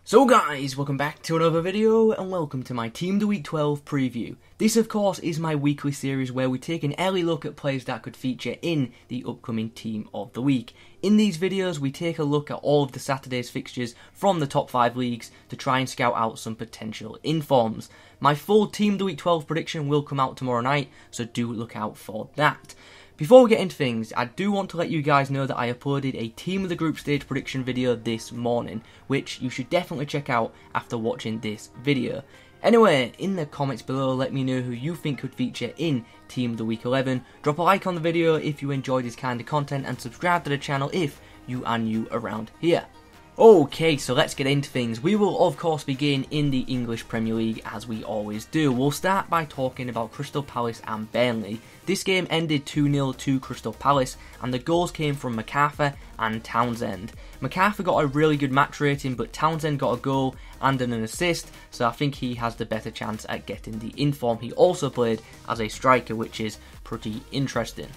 So guys, welcome back to another video and welcome to my Team of the Week 12 preview. This of course is my weekly series where we take an early look at players that could feature in the upcoming Team of the Week. In these videos we take a look at all of the Saturday's fixtures from the top 5 leagues to try and scout out some potential informs. My full Team of the Week 12 prediction will come out tomorrow night, so do look out for that. Before we get into things, I do want to let you guys know that I uploaded a Team of the Group Stage prediction video this morning, which you should definitely check out after watching this video. Anyway, in the comments below, let me know who you think could feature in Team of the Week 11. Drop a like on the video if you enjoy this kind of content and subscribe to the channel if you are new around here. Okay, so let's get into things. We will of course begin in the English Premier League as we always do. We'll start by talking about Crystal Palace and Burnley. This game ended 2-0 to Crystal Palace and the goals came from MacArthur and Townsend. MacArthur got a really good match rating, but Townsend got a goal and an assist, so I think he has the better chance at getting the inform. He also played as a striker, which is pretty interesting.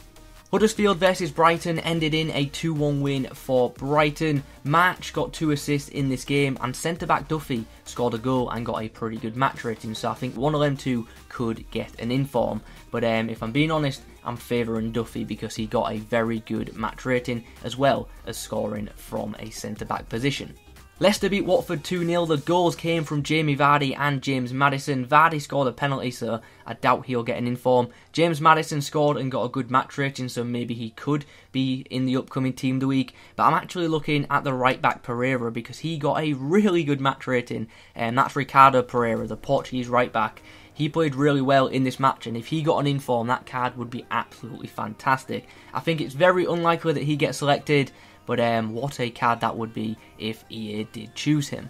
Huddersfield versus Brighton ended in a 2-1 win for Brighton. March got 2 assists in this game and centre-back Duffy scored a goal and got a pretty good match rating, so I think one of them two could get an inform. But if I'm being honest, I'm favouring Duffy because he got a very good match rating as well as scoring from a centre-back position. Leicester beat Watford 2-0. The goals came from Jamie Vardy and James Maddison. Vardy scored a penalty, so I doubt he'll get an inform. James Maddison scored and got a good match rating, so maybe he could be in the upcoming Team of the Week. But I'm actually looking at the right back Pereira because he got a really good match rating, and that's Ricardo Pereira, the Portuguese right back. He played really well in this match, and if he got an inform, that card would be absolutely fantastic. I think it's very unlikely that he gets selected, but what a card that would be if EA did choose him.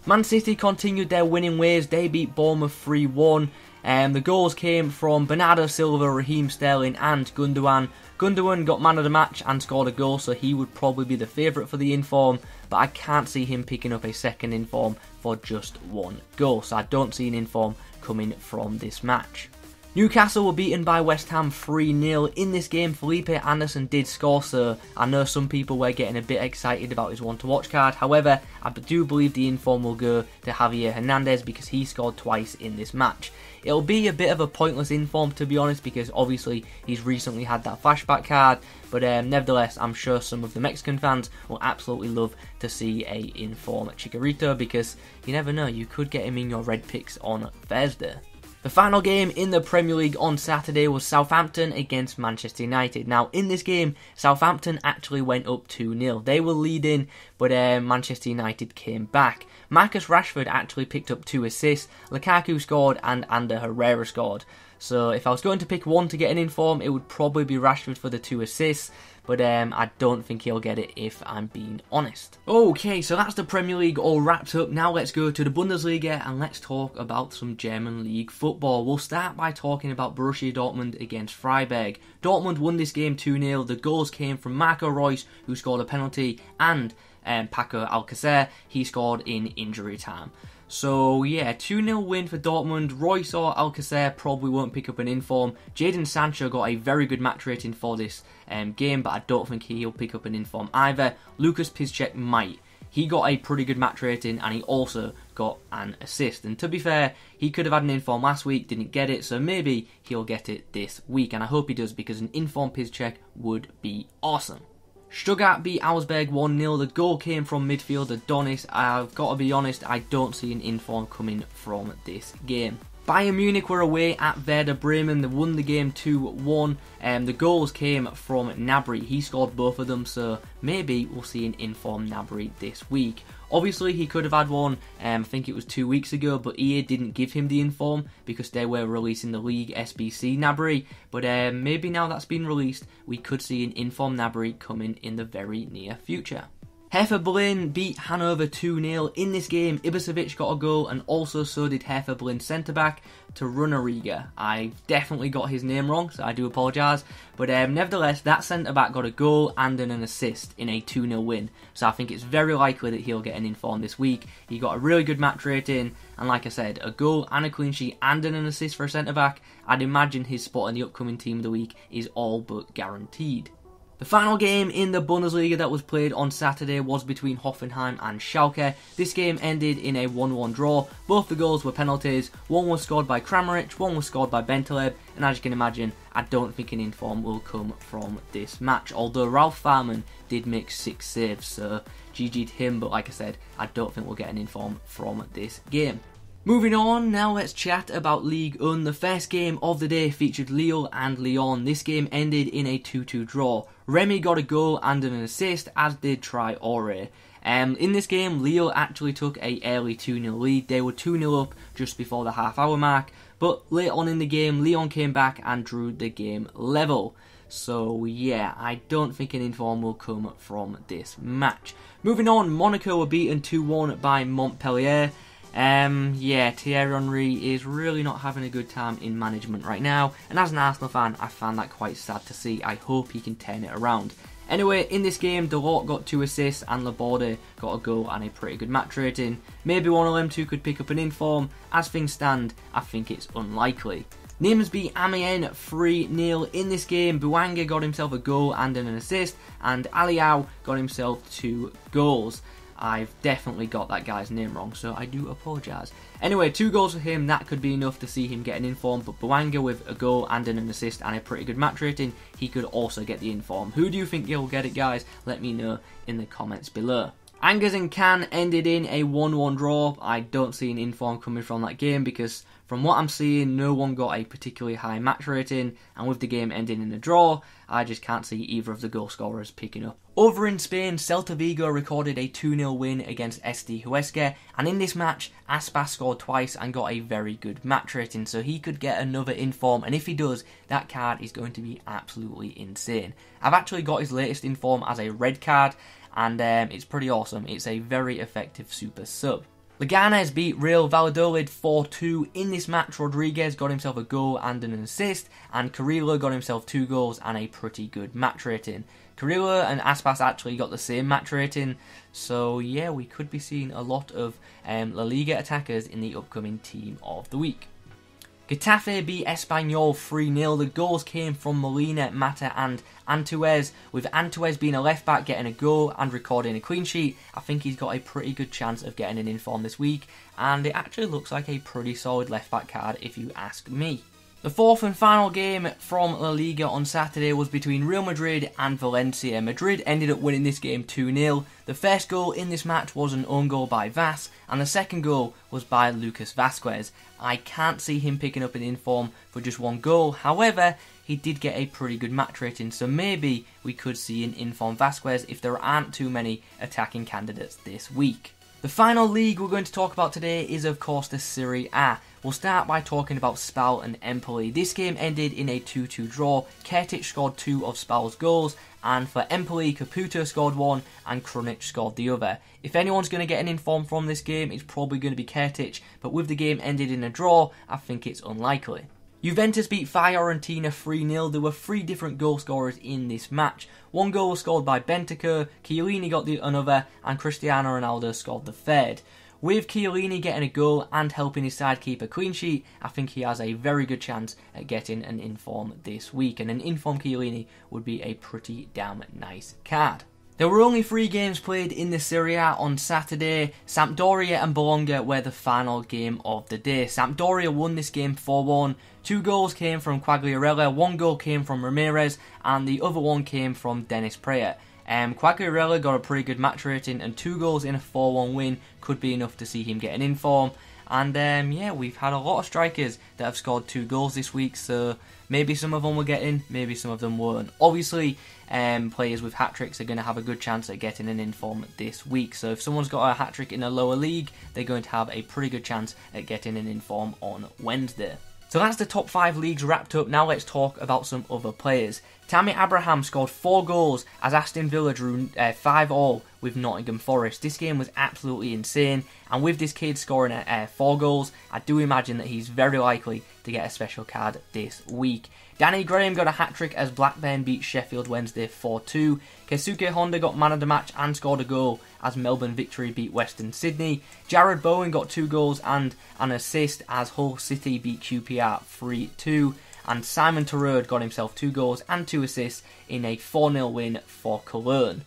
Man City continued their winning ways. They beat Bournemouth 3-1. The goals came from Bernardo Silva, Raheem Sterling and Gundogan. Gundogan got man of the match and scored a goal, so he would probably be the favourite for the inform, but I can't see him picking up a second inform for just one goal, so I don't see an inform coming from this match. Newcastle were beaten by West Ham 3-0. In this game, Felipe Anderson did score, so I know some people were getting a bit excited about his one-to-watch card. However, I do believe the inform will go to Javier Hernandez because he scored twice in this match. It'll be a bit of a pointless inform, to be honest, because obviously he's recently had that flashback card, but nevertheless, I'm sure some of the Mexican fans will absolutely love to see a inform at Chicharito because you never know, you could get him in your red picks on Thursday. The final game in the Premier League on Saturday was Southampton against Manchester United. Now, in this game, Southampton actually went up 2-0. They were leading, but Manchester United came back. Marcus Rashford actually picked up 2 assists. Lukaku scored and Ander Herrera scored. So if I was going to pick one to get an inform, it would probably be Rashford for the 2 assists. But I don't think he'll get it if I'm being honest. Okay, so that's the Premier League all wrapped up. Now let's go to the Bundesliga and let's talk about some German league football. We'll start by talking about Borussia Dortmund against Freiburg. Dortmund won this game 2-0. The goals came from Marco Reus, who scored a penalty, and Paco Alcacer. He scored in injury time. So yeah, 2-0 win for Dortmund. Reus or Alcacer probably won't pick up an inform. Jadon Sancho got a very good match rating for this game, but I don't think he'll pick up an inform either. Lucas Piszczek might. He got a pretty good match rating and he also got an assist. And to be fair, he could have had an inform last week, didn't get it, so maybe he'll get it this week. And I hope he does because an inform Piszczek would be awesome. Stuttgart beat Augsburg 1-0. The goal came from midfielder Donis. I've got to be honest, I don't see an inform coming from this game. Bayern Munich were away at Werder Bremen. They won the game 2-1. The goals came from Gnabry. He scored both of them, so maybe we'll see an inform Gnabry this week. Obviously, he could have had one, I think it was 2 weeks ago, but EA didn't give him the inform because they were releasing the League SBC Gnabry. But maybe now that's been released, we could see an inform Gnabry coming in the very near future. Hertha Berlin beat Hanover 2-0. In this game, Ibisevic got a goal and also so did Hertha Berlin centre-back Torunariga. I definitely got his name wrong, so I do apologise. But nevertheless, that centre-back got a goal and an assist in a 2-0 win. So I think it's very likely that he'll get an inform this week. He got a really good match rating, and like I said, a goal and a clean sheet and an assist for a centre-back. I'd imagine his spot in the upcoming Team of the Week is all but guaranteed. The final game in the Bundesliga that was played on Saturday was between Hoffenheim and Schalke. This game ended in a 1-1 draw. Both the goals were penalties. One was scored by Kramaric, one was scored by Bentaleb, and as you can imagine, I don't think an inform will come from this match. Although Ralph Farman did make 6 saves, so GG to him, but like I said, I don't think we'll get an inform from this game. Moving on, now let's chat about Ligue 1. The first game of the day featured Lille and Lyon. This game ended in a 2-2 draw. Remy got a goal and an assist, as did Traoré. In this game, Lille actually took a early 2-0 lead. They were 2-0 up just before the half-hour mark, but late on in the game, Lyon came back and drew the game level. So yeah, I don't think an inform will come from this match. Moving on, Monaco were beaten 2-1 by Montpellier. Yeah, Thierry Henry is really not having a good time in management right now, and as an Arsenal fan, I found that quite sad to see. I hope he can turn it around. Anyway, in this game, Delort got 2 assists and Laborde got a goal and a pretty good match rating. Maybe one of them two could pick up an inform. As things stand, I think it's unlikely. Nimes beat Amiens 3-0 in this game. Bouanga got himself a goal and an assist, and Aliou got himself 2 goals. I've definitely got that guy's name wrong, so I do apologise. Anyway, 2 goals for him, that could be enough to see him get an inform, but Bouanga with a goal and an assist and a pretty good match rating, he could also get the inform. Who do you think he'll get it, guys? Let me know in the comments below. Angers and Cannes ended in a 1-1 draw. I don't see an inform coming from that game because from what I'm seeing, no one got a particularly high match rating, and with the game ending in a draw, I just can't see either of the goal scorers picking up. Over in Spain, Celta Vigo recorded a 2-0 win against SD Huesca, and in this match, Aspas scored twice and got a very good match rating, so he could get another inform, and if he does, that card is going to be absolutely insane. I've actually got his latest inform as a red card, and it's pretty awesome. It's a very effective super sub. Leganés beat Real Valladolid 4-2. In this match, Rodriguez got himself a goal and an assist, and Carrillo got himself 2 goals and a pretty good match rating. Carrillo and Aspas actually got the same match rating, so yeah, we could be seeing a lot of La Liga attackers in the upcoming team of the week. Getafe beat Espanyol 3-0. The goals came from Molina, Mata and Antuez, with Antuez being a left-back getting a goal and recording a clean sheet. I think he's got a pretty good chance of getting an inform this week, and it actually looks like a pretty solid left-back card if you ask me. The fourth and final game from La Liga on Saturday was between Real Madrid and Valencia. Madrid ended up winning this game 2-0. The first goal in this match was an own goal by Vas, and the second goal was by Lucas Vazquez. I can't see him picking up an inform for just 1 goal, however, he did get a pretty good match rating, so maybe we could see an inform Vazquez if there aren't too many attacking candidates this week. The final league we're going to talk about today is of course the Serie A. We'll start by talking about Spal and Empoli. This game ended in a 2-2 draw. Kertic scored 2 of Spal's goals, and for Empoli, Caputo scored 1 and Krunic scored the other. If anyone's going to get an inform from this game, it's probably going to be Kertic, but with the game ended in a draw, I think it's unlikely. Juventus beat Fiorentina 3-0. There were 3 different goal scorers in this match. 1 goal was scored by Bentancur, Chiellini got another, and Cristiano Ronaldo scored the third. With Chiellini getting a goal and helping his side keep a clean sheet, I think he has a very good chance at getting an inform this week, and an inform Chiellini would be a pretty damn nice card. There were only 3 games played in the Serie A on Saturday. Sampdoria and Bologna were the final game of the day. Sampdoria won this game 4-1. 2 goals came from Quagliarella, 1 goal came from Ramirez, and the other one came from Dennis Prayer. Quagliarella got a pretty good match rating, and 2 goals in a 4-1 win could be enough to see him get an inform. And yeah, we've had a lot of strikers that have scored 2 goals this week, so maybe some of them will get in, maybe some of them won't. Obviously, players with hat-tricks are going to have a good chance at getting an inform this week, so if someone's got a hat-trick in a lower league, they're going to have a pretty good chance at getting an inform on Wednesday. So that's the top 5 leagues wrapped up. Now let's talk about some other players. Tammy Abraham scored 4 goals as Aston Villa drew 5-5 with Nottingham Forest. This game was absolutely insane, and with this kid scoring 4 goals, I do imagine that he's very likely to get a special card this week. Danny Graham got a hat-trick as Blackburn beat Sheffield Wednesday 4-2. Keisuke Honda got man of the match and scored a goal as Melbourne Victory beat Western Sydney. Jared Bowen got 2 goals and an assist as Hull City beat QPR 3-2. and Simon Terode got himself 2 goals and 2 assists in a 4-0 win for Cologne.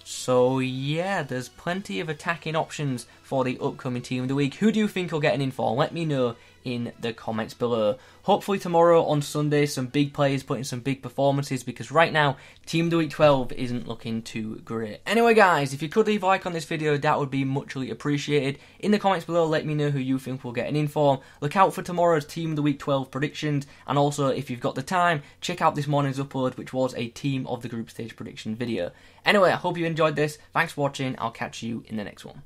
So yeah, there's plenty of attacking options for the upcoming Team of the Week. Who do you think will get an inform? Let me know in the comments below. Hopefully tomorrow on Sunday some big players put in some big performances, because right now Team of the Week 12 isn't looking too great. Anyway guys, if you could leave a like on this video, that would be muchly appreciated. In the comments below, let me know who you think will get an inform. Look out for tomorrow's Team of the Week 12 predictions, and also if you've got the time, check out this morning's upload, which was a Team of the Group Stage prediction video. Anyway, I hope you enjoyed this. Thanks for watching. I'll catch you in the next one.